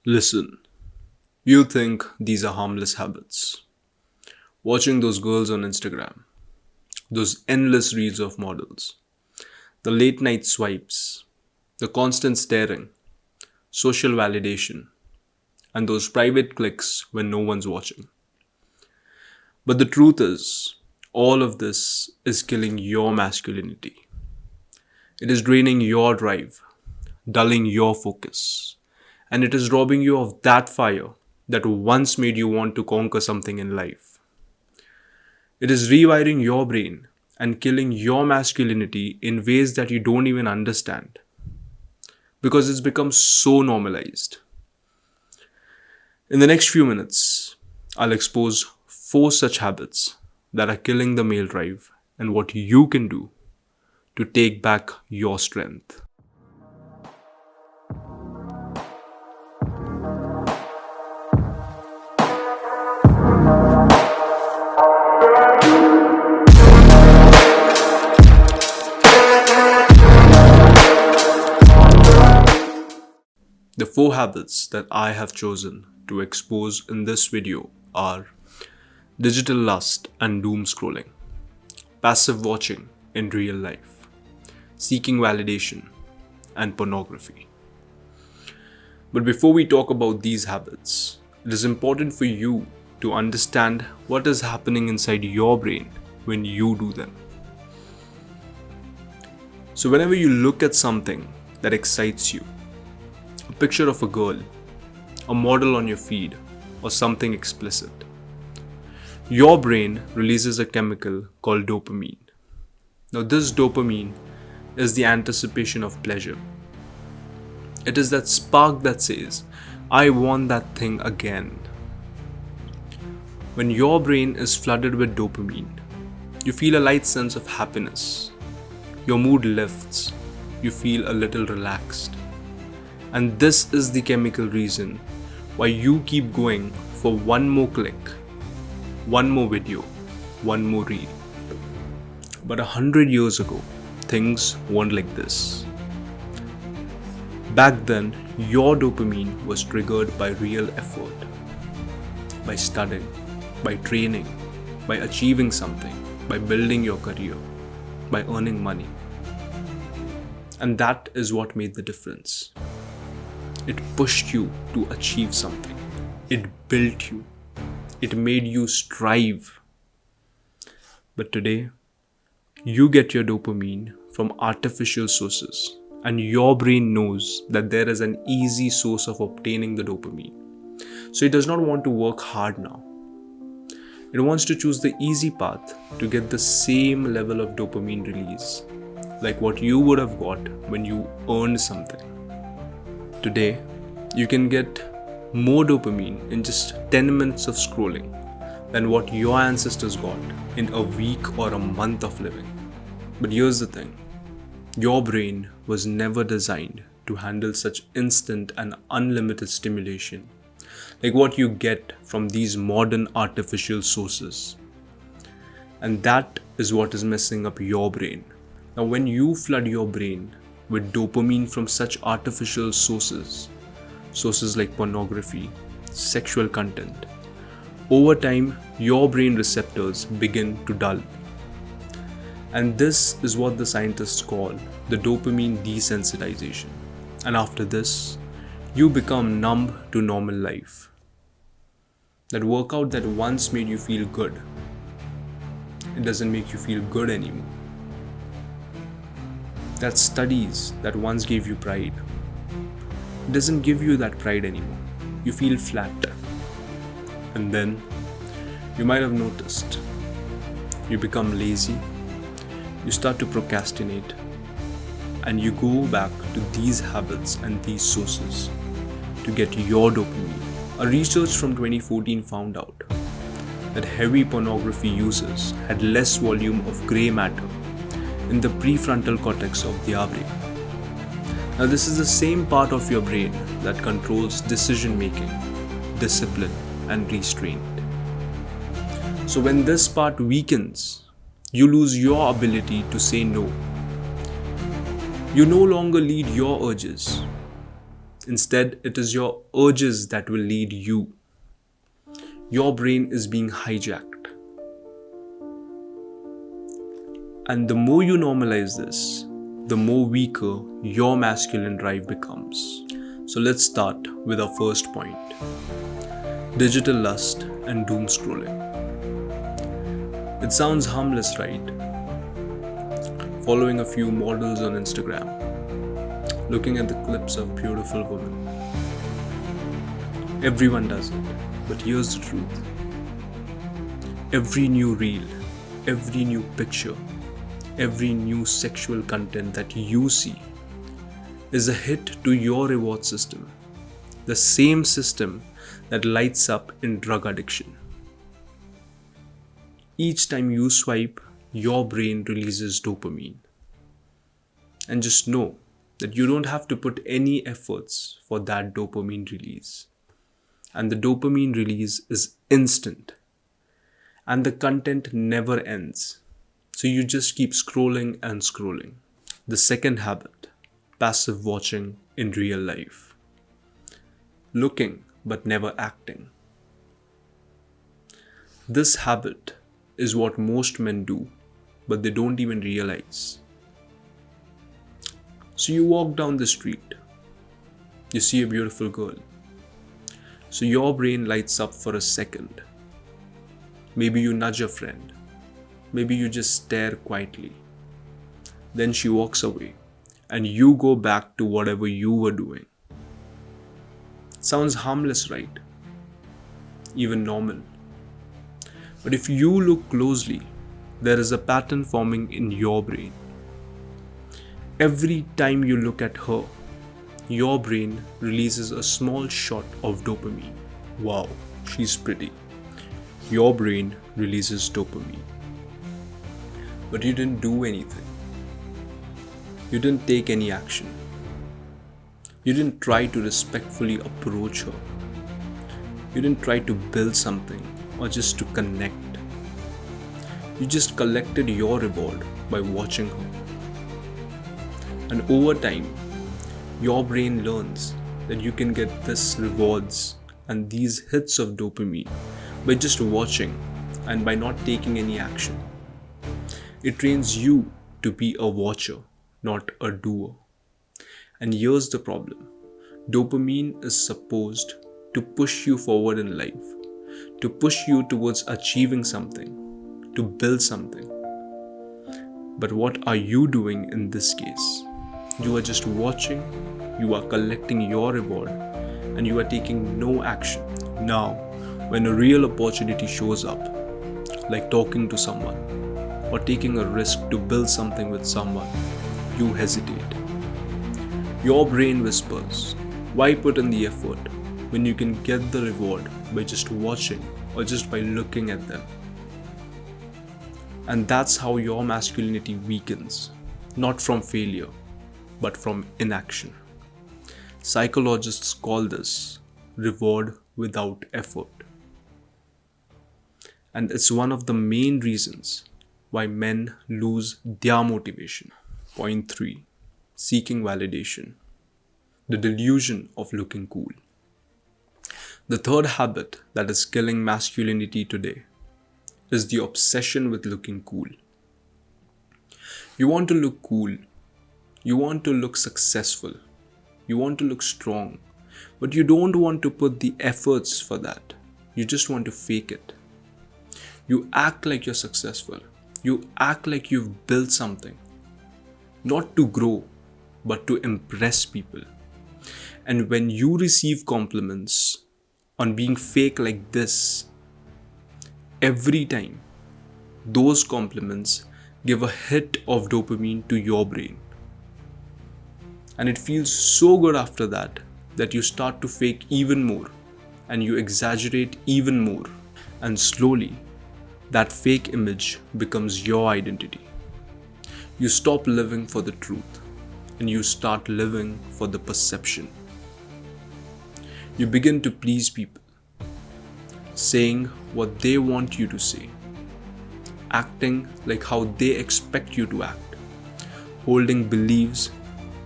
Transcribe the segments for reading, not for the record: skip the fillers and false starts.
Listen, you think these are harmless habits. Watching those girls on Instagram, those endless reels of models, the late night swipes, the constant staring, social validation, and those private clicks when no one's watching. But the truth is, all of this is killing your masculinity. It is draining your drive, dulling your focus, and it is robbing you of that fire that once made you want to conquer something in life. It is rewiring your brain and killing your masculinity in ways that you don't even understand because it's become so normalized. In the next few minutes, I'll expose 4 such habits that are killing the male drive and what you can do to take back your strength. The 4 habits that I have chosen to expose in this video are digital lust and doom scrolling, passive watching in real life, seeking validation, and pornography. But before we talk about these habits, it is important for you to understand what is happening inside your brain when you do them. So whenever you look at something that excites you, a picture of a girl, a model on your feed, or something explicit, your brain releases a chemical called dopamine. Now, this dopamine is the anticipation of pleasure. It is that spark that says, I want that thing again. When your brain is flooded with dopamine, you feel a light sense of happiness. Your mood lifts. You feel a little relaxed. And this is the chemical reason why you keep going for one more click, one more video, one more reel. But 100 years ago, things weren't like this. Back then, your dopamine was triggered by real effort, by studying, by training, by achieving something, by building your career, by earning money. And that is what made the difference. It pushed you to achieve something. It built you. It made you strive. But today, you get your dopamine from artificial sources, and your brain knows that there is an easy source of obtaining the dopamine. So it does not want to work hard now. It wants to choose the easy path to get the same level of dopamine release, like what you would have got when you earned something. Today, you can get more dopamine in just 10 minutes of scrolling than what your ancestors got in a week or a month of living. But here's the thing. Your brain was never designed to handle such instant and unlimited stimulation like what you get from these modern artificial sources. And that is what is messing up your brain. Now, when you flood your brain with dopamine from such artificial sources like pornography, sexual content, over time, your brain receptors begin to dull. And this is what the scientists call the dopamine desensitization. And after this, you become numb to normal life. That workout that once made you feel good, it doesn't make you feel good anymore. That studies that once gave you pride, it doesn't give you that pride anymore. You feel flat. And then, you might have noticed, you become lazy, you start to procrastinate, and you go back to these habits and these sources to get your dopamine. A research from 2014 found out that heavy pornography users had less volume of grey matter in the prefrontal cortex of their brain. Now, this is the same part of your brain that controls decision making, discipline, and restraint. So when this part weakens, you lose your ability to say no. You no longer lead your urges. Instead, it is your urges that will lead you. Your brain is being hijacked. And the more you normalize this, the more weaker your masculine drive becomes. So let's start with our first point. Digital lust and doom scrolling. It sounds harmless, right? Following a few models on Instagram, looking at the clips of beautiful women. Everyone does it, but here's the truth. Every new reel, every new picture, every new sexual content that you see is a hit to your reward system, the same system that lights up in drug addiction. Each time you swipe, your brain releases dopamine. And just know that you don't have to put any efforts for that dopamine release. And the dopamine release is instant. And the content never ends. So you just keep scrolling and scrolling. The second habit, passive watching in real life. Looking but never acting. This habit is what most men do, but they don't even realize. So you walk down the street, you see a beautiful girl. So your brain lights up for a second. Maybe you nudge a friend. Maybe you just stare quietly. Then she walks away and you go back to whatever you were doing. Sounds harmless, right? Even normal. But if you look closely, there is a pattern forming in your brain. Every time you look at her, your brain releases a small shot of dopamine. Wow, she's pretty. Your brain releases dopamine. But you didn't do anything. You didn't take any action. You didn't try to respectfully approach her. You didn't try to build something or just to connect. You just collected your reward by watching her. And over time, your brain learns that you can get this rewards and these hits of dopamine by just watching and by not taking any action. It trains you to be a watcher, not a doer. And here's the problem. Dopamine is supposed to push you forward in life, to push you towards achieving something, to build something. But what are you doing in this case? You are just watching, you are collecting your reward, and you are taking no action. Now, when a real opportunity shows up, like talking to someone, or taking a risk to build something with someone, you hesitate. Your brain whispers, why put in the effort when you can get the reward by just watching or just by looking at them? And that's how your masculinity weakens, not from failure, but from inaction. Psychologists call this reward without effort. And it's one of the main reasons why men lose their motivation. Point 3. Seeking validation. The delusion of looking cool. The third habit that is killing masculinity today is the obsession with looking cool. You want to look cool. You want to look successful. You want to look strong. But you don't want to put the efforts for that. You just want to fake it. You act like you're successful. You act like you've built something. Not to grow, but to impress people. And when you receive compliments on being fake like this, every time, those compliments give a hit of dopamine to your brain. And it feels so good after that you start to fake even more and you exaggerate even more. And slowly, that fake image becomes your identity. You stop living for the truth and you start living for the perception. You begin to please people, saying what they want you to say, acting like how they expect you to act, holding beliefs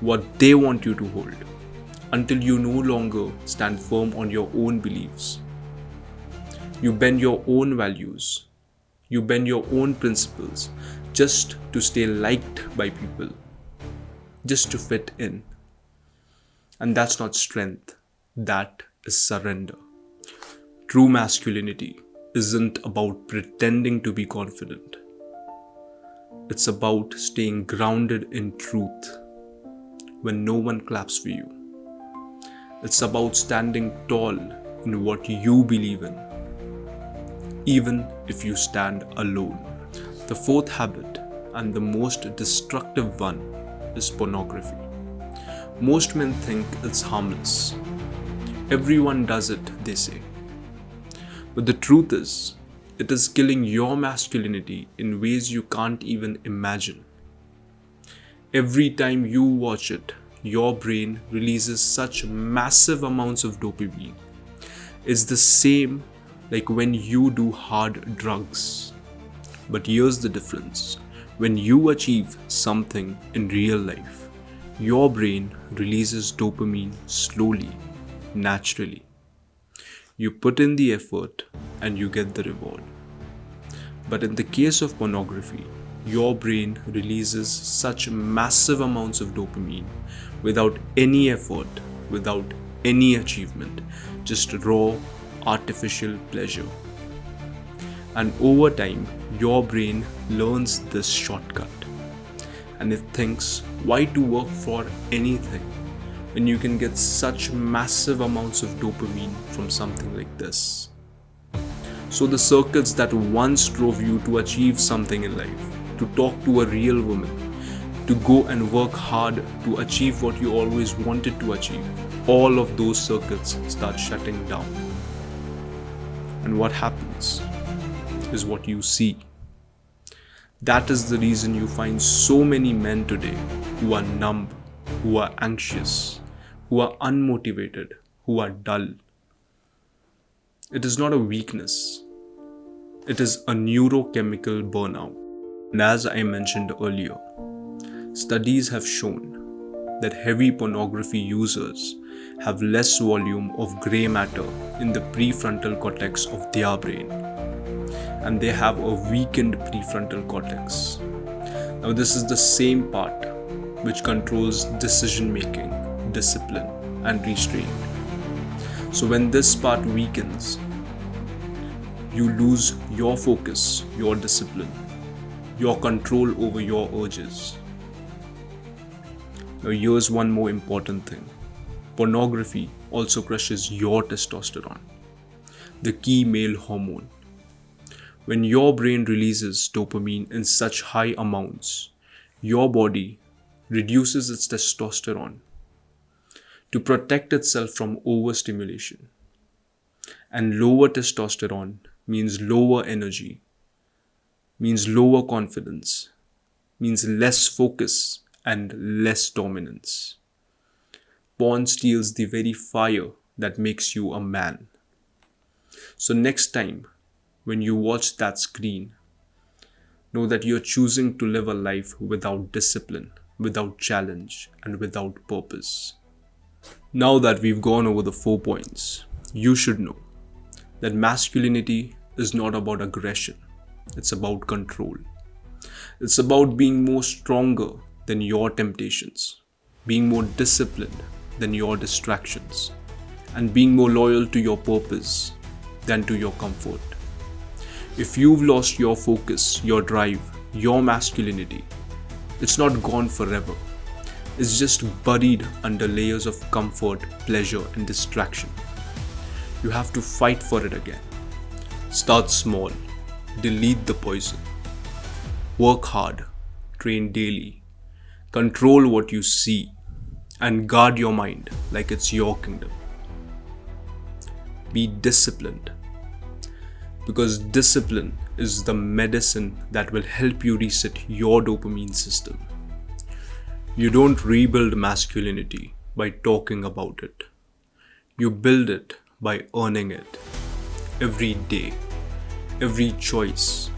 what they want you to hold, until you no longer stand firm on your own beliefs. You bend your own values. You bend your own principles just to stay liked by people, just to fit in. And that's not strength, that is surrender. True masculinity isn't about pretending to be confident. It's about staying grounded in truth when no one claps for you. It's about standing tall in what you believe in, even if you stand alone. The fourth habit, and the most destructive one, is pornography. Most men think it's harmless. Everyone does it, they say. But the truth is, it is killing your masculinity in ways you can't even imagine. Every time you watch it, your brain releases such massive amounts of dopamine. It's the same like when you do hard drugs. But here's the difference. When you achieve something in real life, your brain releases dopamine slowly, naturally. You put in the effort and you get the reward. But in the case of pornography, your brain releases such massive amounts of dopamine without any effort, without any achievement, just raw, artificial pleasure. And over time, your brain learns this shortcut and it thinks, why to work for anything when you can get such massive amounts of dopamine from something like this? So the circuits that once drove you to achieve something in life, to talk to a real woman, to go and work hard to achieve what you always wanted to achieve, all of those circuits start shutting down. And what happens is what you see. That is the reason you find so many men today who are numb, who are anxious, who are unmotivated, who are dull. It is not a weakness. It is a neurochemical burnout. And as I mentioned earlier, studies have shown that heavy pornography users have less volume of grey matter in the prefrontal cortex of their brain, and they have a weakened prefrontal cortex. Now, this is the same part which controls decision making, discipline, and restraint. So when this part weakens, you lose your focus, your discipline, your control over your urges. Now here's one more important thing. Pornography also crushes your testosterone, the key male hormone. When your brain releases dopamine in such high amounts, your body reduces its testosterone to protect itself from overstimulation. And lower testosterone means lower energy, means lower confidence, means less focus and less dominance. Porn steals the very fire that makes you a man. So next time when you watch that screen, know that you're choosing to live a life without discipline, without challenge, and without purpose. Now that we've gone over the 4 points, you should know that masculinity is not about aggression. It's about control. It's about being more stronger than your temptations, being more disciplined than your distractions, and being more loyal to your purpose than to your comfort. If you've lost your focus, your drive, your masculinity, it's not gone forever. It's just buried under layers of comfort, pleasure, and distraction. You have to fight for it again. Start small, delete the poison. Work hard, train daily, control what you see, and guard your mind like it's your kingdom. Be disciplined, because discipline is the medicine that will help you reset your dopamine system. You don't rebuild masculinity by talking about it. You build it by earning it. Every day, every choice,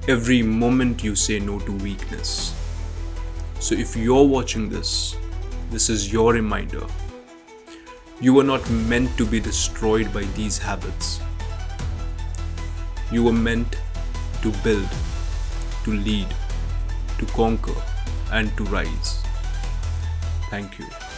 every moment you say no to weakness. So if you're watching this, this is your reminder. You were not meant to be destroyed by these habits. You were meant to build, to lead, to conquer, and to rise. Thank you.